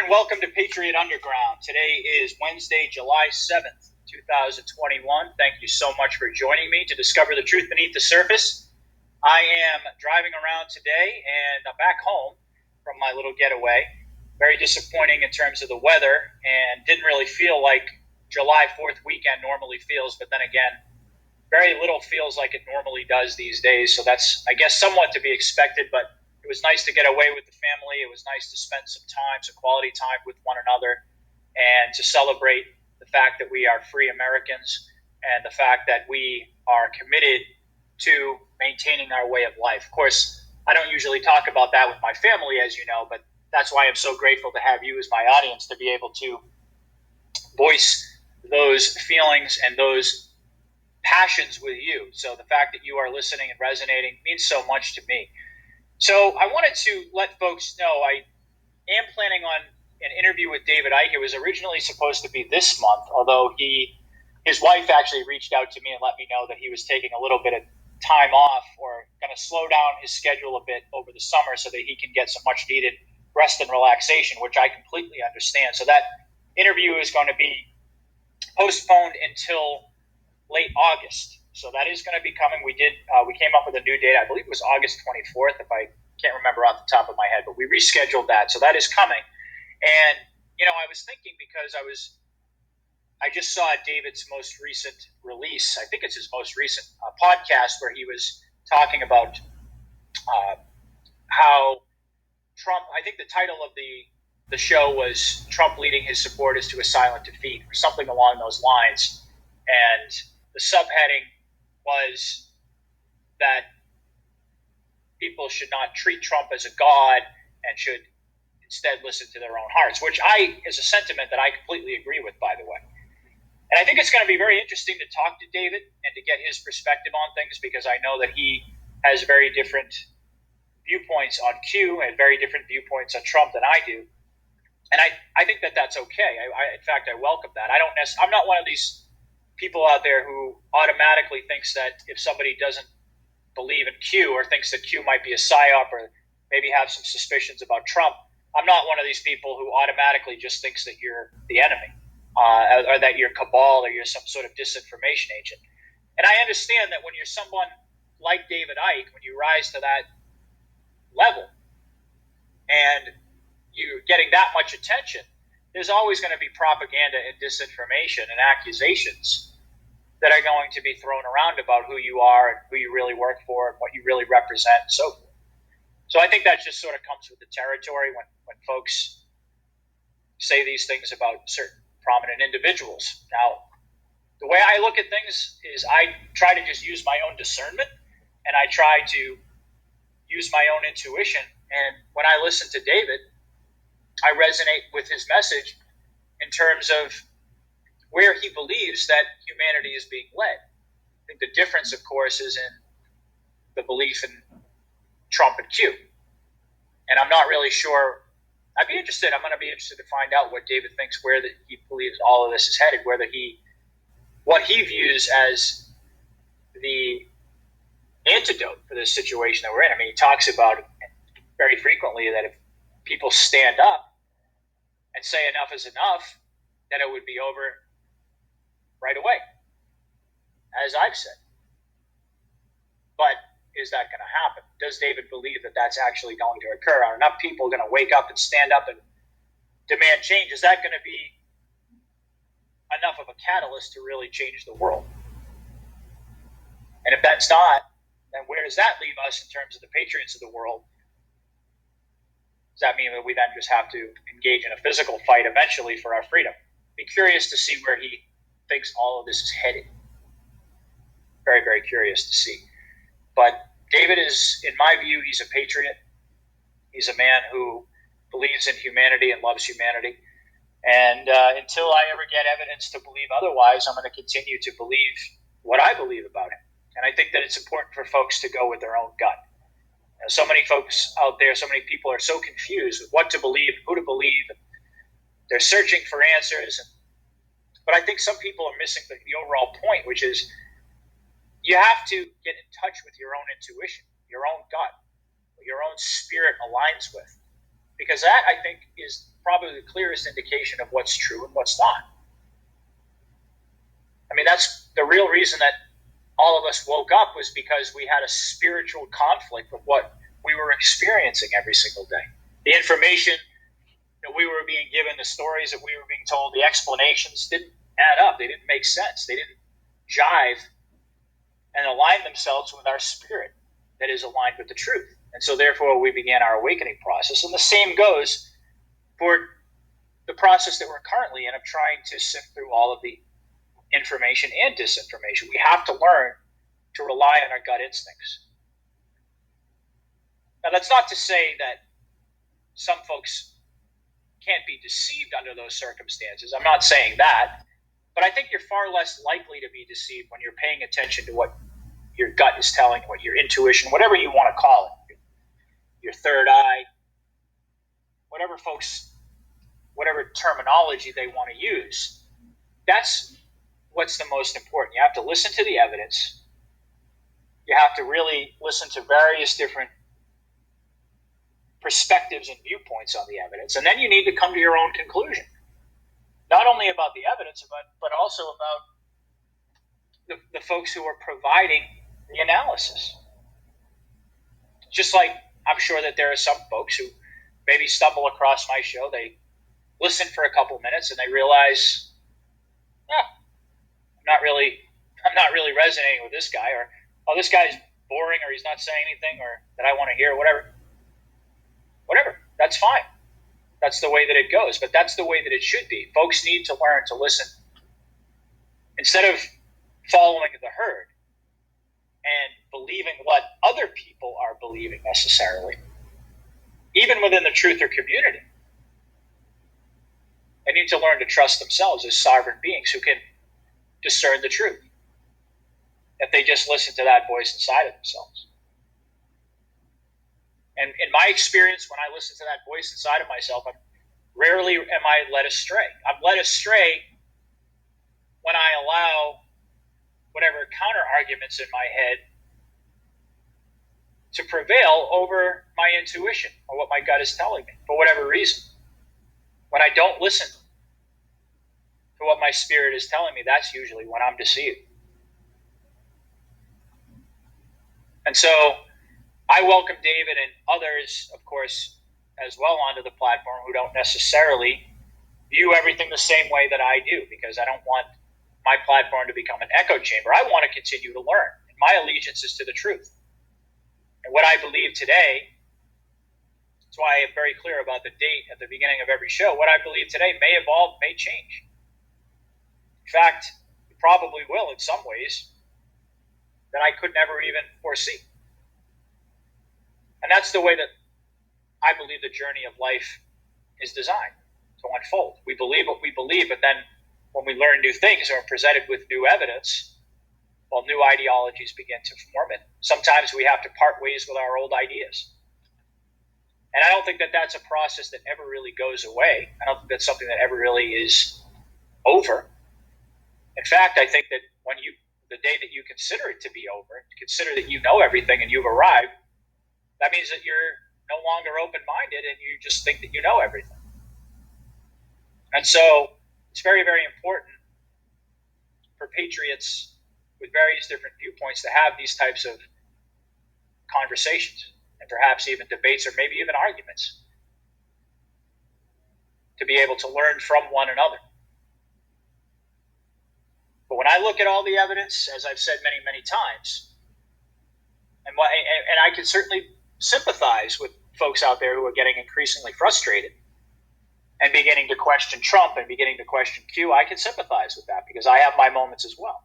welcome to Patriot Underground. Today is Wednesday, July 7th, 2021. Thank you so much for joining me to discover the truth beneath the surface. I am driving around today, and I'm back home from my little getaway. Very disappointing in terms of the weather, and didn't really feel like July 4th weekend normally feels, but then again, very little feels like it normally does these days, so that's, I guess, somewhat to be expected, but it was nice to get away with the family. It was nice to spend some quality time with one another, and to celebrate the fact that we are free Americans and the fact that we are committed to maintaining our way of life. Of course, I don't usually talk about that with my family, as you know, but that's why I'm so grateful to have you as my audience to be able to voice those feelings and those passions with you. So the fact that you are listening and resonating means so much to me. So I wanted to let folks know I am planning on an interview with David Icke. It was originally supposed to be this month, although his wife actually reached out to me and let me know that he was taking a little bit of time off or going to slow down his schedule a bit over the summer so that he can get some much needed rest and relaxation, which I completely understand. So that interview is going to be postponed until late August. So that is going to be coming. We came up with a new date. I believe it was August 24th, if I can't remember off the top of my head, but we rescheduled that. So that is coming. And, I was thinking because I just saw David's most recent release. I think it's his most recent podcast where he was talking about how Trump, I think the title of the show was Trump leading his supporters to a silent defeat or something along those lines. And the subheading was that people should not treat Trump as a god and should instead listen to their own hearts, which is a sentiment that I completely agree with, by the way. And I think it's going to be very interesting to talk to David and to get his perspective on things, because I know that he has very different viewpoints on Q and very different viewpoints on Trump than I do. And I think that that's okay. In fact, I welcome that. I'm not one of these people out there who automatically thinks that if somebody doesn't believe in Q or thinks that Q might be a psyop or maybe have some suspicions about Trump, I'm not one of these people who automatically just thinks that you're the enemy or that you're cabal or you're some sort of disinformation agent. And I understand that when you're someone like David Icke, when you rise to that level and you're getting that much attention, there's always going to be propaganda and disinformation and accusations that are going to be thrown around about who you are and who you really work for and what you really represent and so forth. So I think that just sort of comes with the territory when folks say these things about certain prominent individuals. Now, the way I look at things is I try to just use my own discernment and I try to use my own intuition. And when I listen to David, I resonate with his message in terms of where he believes that humanity is being led. I think the difference, of course, is in the belief in Trump and Q. And I'm not really sure. I'm going to be interested to find out what David thinks, where he believes all of this is headed, what he views as the antidote for this situation that we're in. I mean, he talks about very frequently that if people stand up and say enough is enough, then it would be over right away, as I've said. But is that going to happen? Does David believe that that's actually going to occur? Are enough people going to wake up and stand up and demand change? Is that going to be enough of a catalyst to really change the world? And if that's not, then where does that leave us in terms of the patriots of the world? Does that mean that we then just have to engage in a physical fight eventually for our freedom? Be curious to see where he thinks all of this is headed. Very, very curious to see. But David is, in my view, he's a patriot. He's a man who believes in humanity and loves humanity. And until I ever get evidence to believe otherwise, I'm going to continue to believe what I believe about him. And I think that it's important for folks to go with their own gut. So many folks out there, so many people are so confused with what to believe, who to believe. And they're searching for answers. But I think some people are missing the overall point, which is you have to get in touch with your own intuition, your own gut, what your own spirit aligns with. because that, I think, is probably the clearest indication of what's true and what's not. I mean, that's the real reason that all of us woke up, was because we had a spiritual conflict with what we were experiencing every single day. The information that we were being given, the stories that we were being told, the explanations didn't add up. They didn't make sense. They didn't jive and align themselves with our spirit that is aligned with the truth. And so therefore we began our awakening process. And the same goes for the process that we're currently in, of trying to sift through all of the information and disinformation. We have to learn to rely on our gut instincts. Now, that's not to say that some folks can't be deceived under those circumstances. I'm not saying that. But I think you're far less likely to be deceived when you're paying attention to what your gut is telling, what your intuition, whatever you want to call it, your third eye, whatever terminology they want to use. That's what's the most important. You have to listen to the evidence. You have to really listen to various different perspectives and viewpoints on the evidence. And then you need to come to your own conclusion. Not only about the evidence, but also about the folks who are providing the analysis. Just like I'm sure that there are some folks who maybe stumble across my show, they listen for a couple minutes and they realize, I'm not really resonating with this guy, or this guy's boring, or he's not saying anything, or that I want to hear, whatever. That's fine. That's the way that it goes, but that's the way that it should be. Folks need to learn to listen instead of following the herd and believing what other people are believing necessarily, even within the truther community. They need to learn to trust themselves as sovereign beings who can discern the truth if they just listen to that voice inside of themselves. And in my experience, when I listen to that voice inside of myself, rarely am I led astray. I'm led astray when I allow whatever counter arguments in my head to prevail over my intuition or what my gut is telling me for whatever reason. When I don't listen to what my spirit is telling me, that's usually when I'm deceived. And so I welcome David and others, of course, as well onto the platform who don't necessarily view everything the same way that I do, because I don't want my platform to become an echo chamber. I want to continue to learn. And my allegiance is to the truth. And what I believe today, that's why I am very clear about the date at the beginning of every show, what I believe today may evolve, may change. In fact, it probably will in some ways that I could never even foresee. And that's the way that I believe the journey of life is designed to unfold. We believe what we believe, but then when we learn new things or are presented with new evidence, well, new ideologies begin to form, and sometimes we have to part ways with our old ideas. And I don't think that that's a process that ever really goes away. I don't think that's something that ever really is over. In fact, I think that the day that you consider it to be over, consider that you know everything and you've arrived, that means that you're no longer open-minded and you just think that you know everything. And so it's very, very important for patriots with various different viewpoints to have these types of conversations and perhaps even debates or maybe even arguments, to be able to learn from one another. But when I look at all the evidence, as I've said many, many times, and I can certainly sympathize with folks out there who are getting increasingly frustrated and beginning to question Trump and beginning to question Q, I can sympathize with that because I have my moments as well.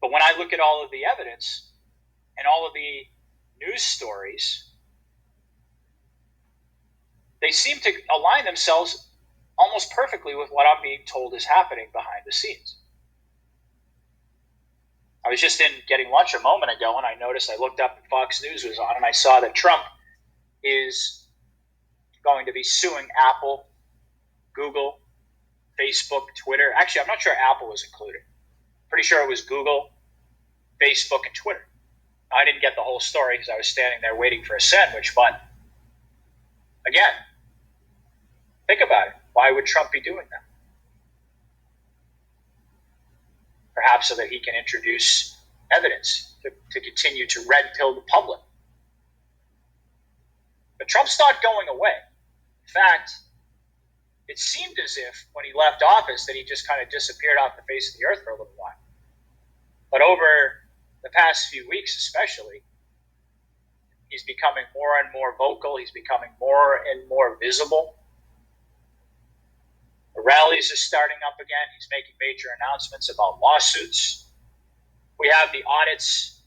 But when I look at all of the evidence and all of the news stories, they seem to align themselves almost perfectly with what I'm being told is happening behind the scenes. I was just in getting lunch a moment ago, and I noticed, I looked up and Fox News was on, and I saw that Trump is going to be suing Apple, Google, Facebook, Twitter. Actually, I'm not sure Apple was included. Pretty sure it was Google, Facebook, and Twitter. I didn't get the whole story because I was standing there waiting for a sandwich, but again, think about it. Why would Trump be doing that? Perhaps so that he can introduce evidence to continue to red pill the public. But Trump's not going away. In fact, it seemed as if when he left office that he just kind of disappeared off the face of the earth for a little while. But over the past few weeks especially, he's becoming more and more vocal. He's becoming more and more visible. The rallies are starting up again. He's making major announcements about lawsuits. We have the audits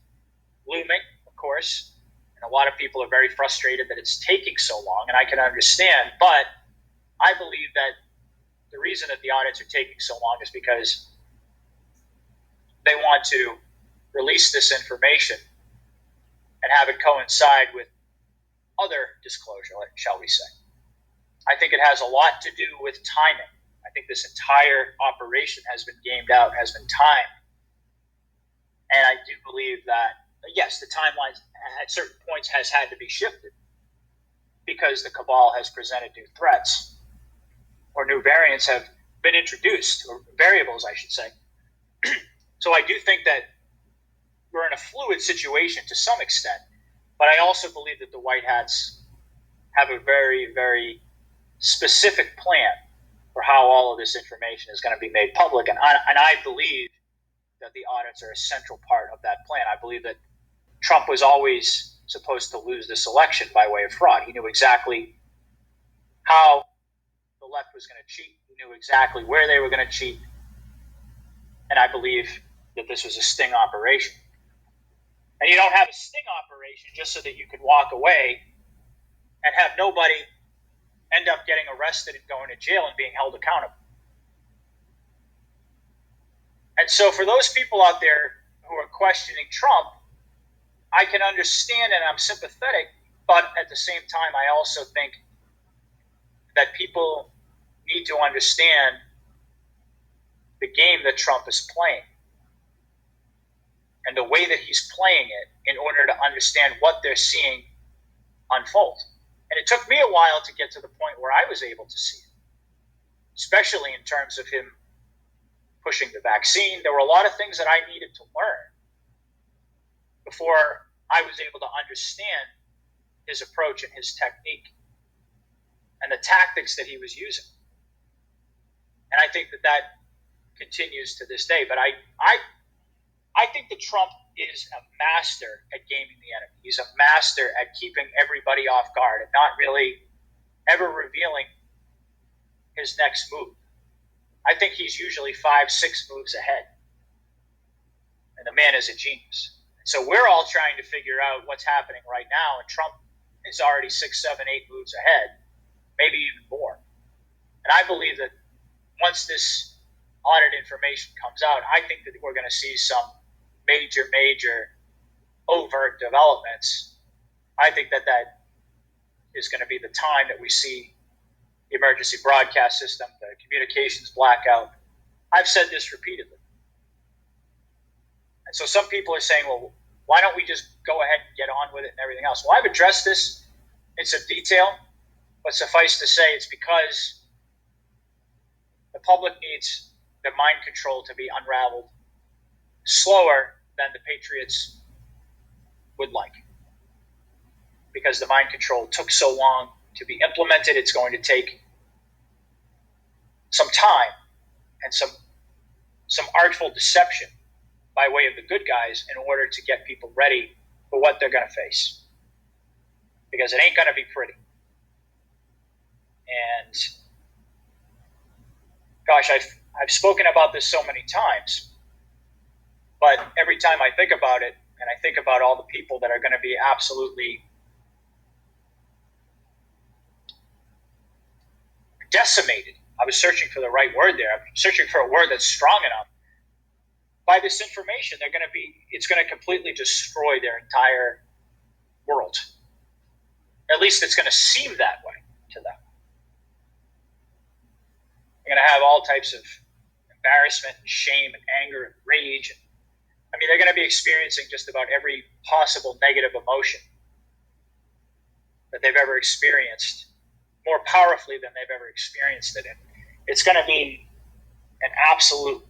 looming, of course, and a lot of people are very frustrated that it's taking so long, and I can understand, but I believe that the reason that the audits are taking so long is because they want to release this information and have it coincide with other disclosure, shall we say. I think it has a lot to do with timing. I think this entire operation has been gamed out, has been timed. And I do believe that, yes, the timeline at certain points has had to be shifted because the cabal has presented new threats or new variants have been introduced, or variables, I should say. So I do think that we're in a fluid situation to some extent, but I also believe that the White Hats have a very, very specific plan for how all of this information is going to be made public. And I believe that the audits are a central part of that plan. I believe that Trump was always supposed to lose this election by way of fraud. He knew exactly how the left was going to cheat. He knew exactly where they were going to cheat. And I believe that this was a sting operation. And you don't have a sting operation just so that you could walk away and have nobody end up getting arrested and going to jail and being held accountable. And so for those people out there who are questioning Trump, I can understand and I'm sympathetic, but at the same time, I also think that people need to understand the game that Trump is playing and the way that he's playing it in order to understand what they're seeing unfold. And it took me a while to get to the point where I was able to see it, especially in terms of him pushing the vaccine. There were a lot of things that I needed to learn before I was able to understand his approach and his technique and the tactics that he was using. And I think that that continues to this day. But I think that Trump is a master at gaming the enemy. He's a master at keeping everybody off guard and not really ever revealing his next move. I think he's usually 5-6 moves ahead. And the man is a genius. So we're all trying to figure out what's happening right now, and Trump is already 6, 7, 8 moves ahead, maybe even more. And I believe that once this audit information comes out, I think that we're going to see some major overt developments. I think that is going to be the time that we see the emergency broadcast system, the communications blackout. I've said this repeatedly. And so some people are saying, well, why don't we just go ahead and get on with it and everything else? Well, I've addressed this in some detail, but suffice to say it's because the public needs the mind control to be unraveled slower than the Patriots would like. Because the mind control took so long to be implemented, it's going to take some time and some artful deception by way of the good guys in order to get people ready for what they're going to face. Because it ain't going to be pretty. And gosh, I've spoken about this so many times, but every time I think about it, and I think about all the people that are going to be absolutely decimated. I was searching for the right word there. I'm searching for a word that's strong enough. By this information, it's going to completely destroy their entire world. At least it's going to seem that way to them. They're going to have all types of embarrassment and shame and anger and rage. They're going to be experiencing just about every possible negative emotion that they've ever experienced more powerfully than they've ever experienced it. And it's going to be an absolute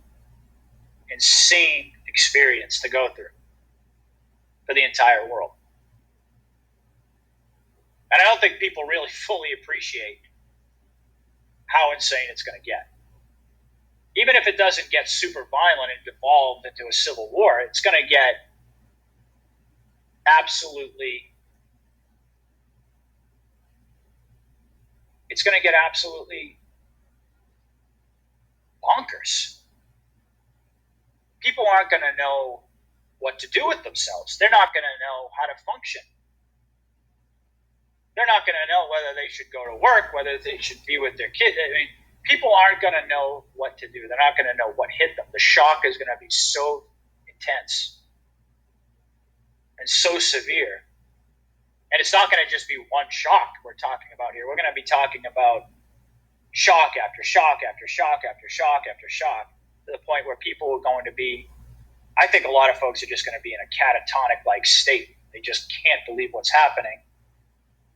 insane experience to go through for the entire world. And I don't think people really fully appreciate how insane it's going to get. Even if it doesn't get super violent and devolve into a civil war, it's going to get absolutely bonkers. People aren't going to know what to do with themselves. They're not going to know how to function. They're not going to know whether they should go to work, whether they should be with their kids. I mean, people aren't going to know what to do. They're not going to know what hit them. The shock is going to be so intense and so severe. And it's not going to just be one shock we're talking about here. We're going to be talking about shock after shock after shock after shock after shock, to the point where people are going to be, I think a lot of folks are just going to be in a catatonic-like state. They just can't believe what's happening.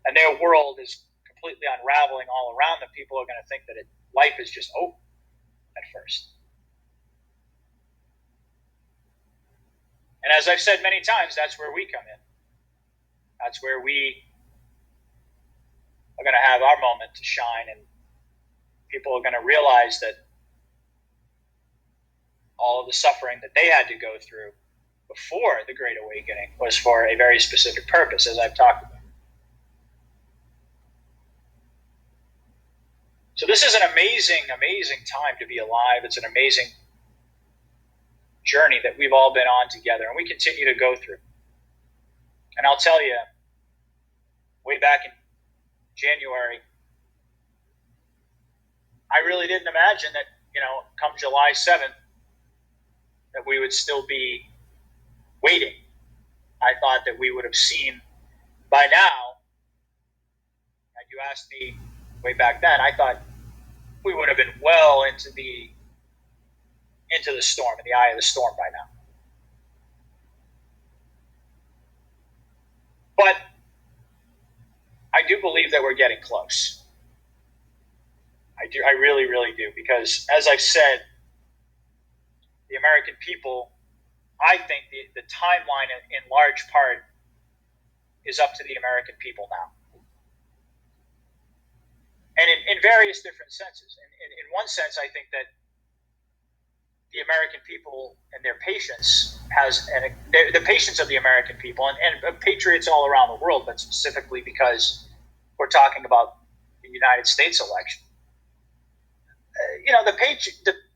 And their world is completely unraveling all around them. People are going to think that life is just over at first. And as I've said many times, that's where we come in. That's where we are going to have our moment to shine, and people are going to realize that all of the suffering that they had to go through before the Great Awakening was for a very specific purpose, as I've talked about. So this is an amazing, amazing time to be alive. It's an amazing journey that we've all been on together, and we continue to go through. And I'll tell you, way back in January, I really didn't imagine that, come July 7th, that we would still be waiting. I thought that we would have seen by now, and you asked me way back then, I thought we would have been well into the storm, in the eye of the storm by now. But I do believe that we're getting close. I really, really do, because as I've said, the American people, I think the timeline in large part is up to the American people now. And in various different senses. In one sense, I think that the American people and their patience the patience of the American people and patriots all around the world, but specifically because we're talking about the United States election.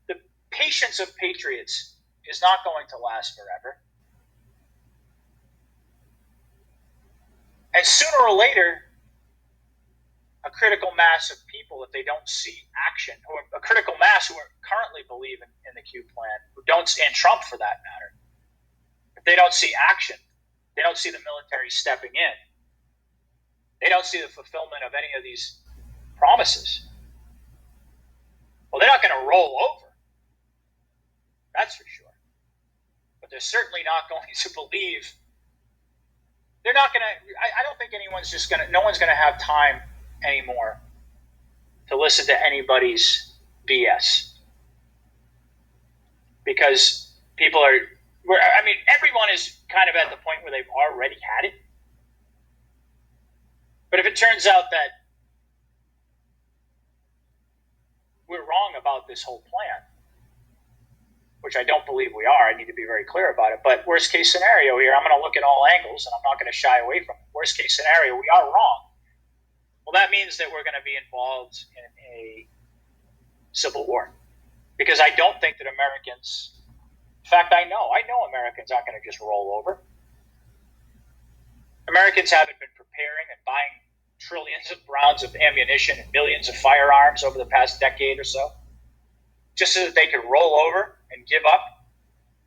The patience of patriots is not going to last forever. And sooner or later, a critical mass of people, if they don't see action, or a critical mass who currently believe in the Q plan, and Trump for that matter, if they don't see action, they don't see the military stepping in, they don't see the fulfillment of any of these promises, well, they're not going to roll over. That's for sure. But they're certainly not going to believe. They're not going to. I don't think no one's going to have time anymore to listen to anybody's BS, because everyone is kind of at the point where they've already had it. But if it turns out that we're wrong about this whole plan, which I don't believe we are, I need to be very clear about it, but worst case scenario here, I'm going to look at all angles and I'm not going to shy away from it. Worst case scenario, we are wrong. Well, that means that we're going to be involved in a civil war, because I don't think that Americans, in fact, I know Americans aren't going to just roll over. Americans haven't been preparing and buying trillions of rounds of ammunition and millions of firearms over the past decade or so, just so that they could roll over and give up,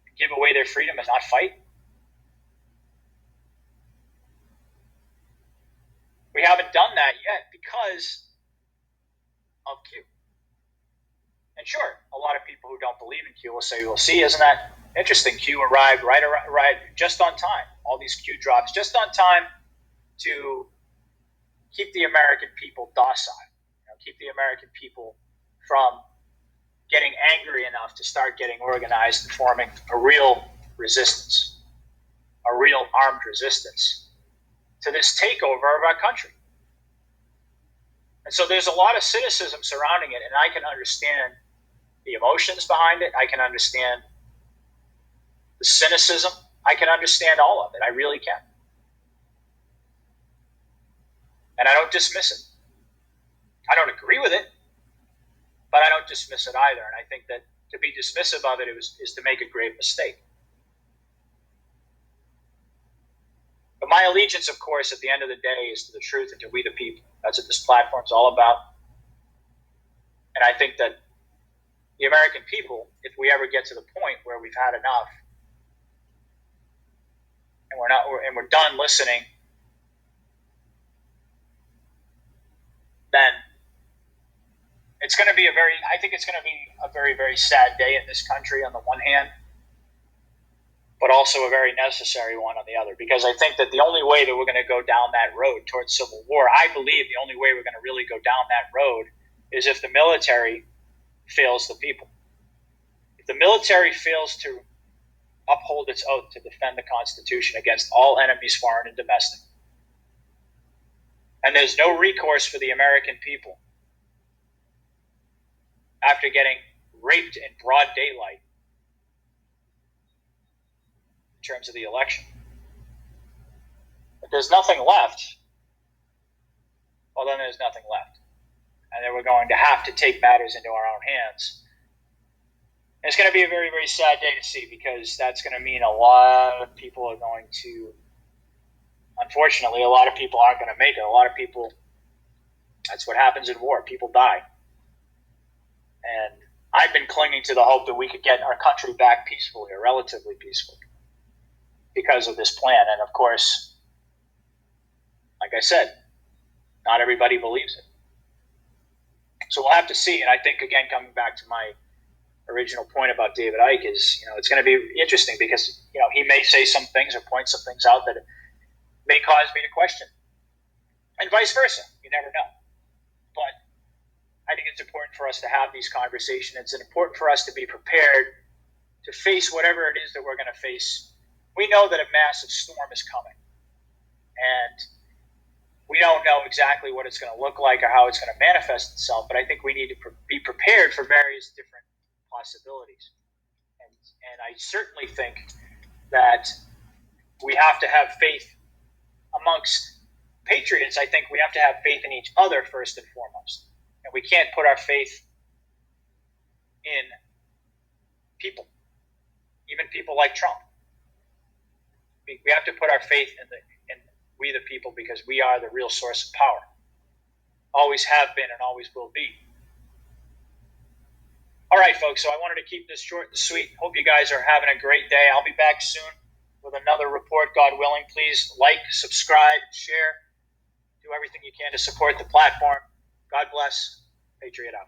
and give away their freedom and not fight. We haven't done that yet because of Q. And sure, a lot of people who don't believe in Q will say, well, see, isn't that interesting? Q arrived right just on time. All these Q drops just on time to keep the American people docile. keep the American people from getting angry enough to start getting organized and forming a real resistance, a real armed resistance to this takeover of our country. And so there's a lot of cynicism surrounding it, and I can understand the emotions behind it. I can understand the cynicism. I can understand all of it. I really can. And I don't dismiss it. I don't agree with it, but I don't dismiss it either. And I think that to be dismissive of it is to make a grave mistake. But my allegiance, of course, at the end of the day is to the truth and to we the people. That's what this platform's all about. And I think that the American people, if we ever get to the point where we've had enough and we're done listening, then it's going to be I think it's going to be a very, very sad day in this country on the one hand, but also a very necessary one on the other, because I think that the only way that we're going to go down that road towards civil war, I believe the only way we're going to really go down that road is if the military fails the people. If the military fails to uphold its oath to defend the Constitution against all enemies, foreign and domestic, and there's no recourse for the American people after getting raped in broad daylight in terms of the election. If there's nothing left, well, then there's nothing left. And then we're going to have to take matters into our own hands. And it's going to be a very, very sad day to see, because that's going to mean a lot of people are going to, unfortunately, a lot of people aren't going to make it. A lot of people, that's what happens in war. People die. And I've been clinging to the hope that we could get our country back peacefully, or relatively peacefully, because of this plan. And of course, like I said, not everybody believes it. So we'll have to see. And I think, again, coming back to my original point about David Icke is, it's going to be interesting because, he may say some things or point some things out that may cause me to question, and vice versa. You never know. But I think it's important for us to have these conversations. It's important for us to be prepared to face whatever it is that we're going to face. We know that a massive storm is coming, and we don't know exactly what it's going to look like or how it's going to manifest itself, but I think we need to be prepared for various different possibilities. And I certainly think that we have to have faith amongst patriots. I think we have to have faith in each other first and foremost. And we can't put our faith in people, even people like Trump. We have to put our faith in we the people, because we are the real source of power. Always have been and always will be. All right, folks, so I wanted to keep this short and sweet. Hope you guys are having a great day. I'll be back soon with another report, God willing. Please like, subscribe, share. Do everything you can to support the platform. God bless. Patriot out.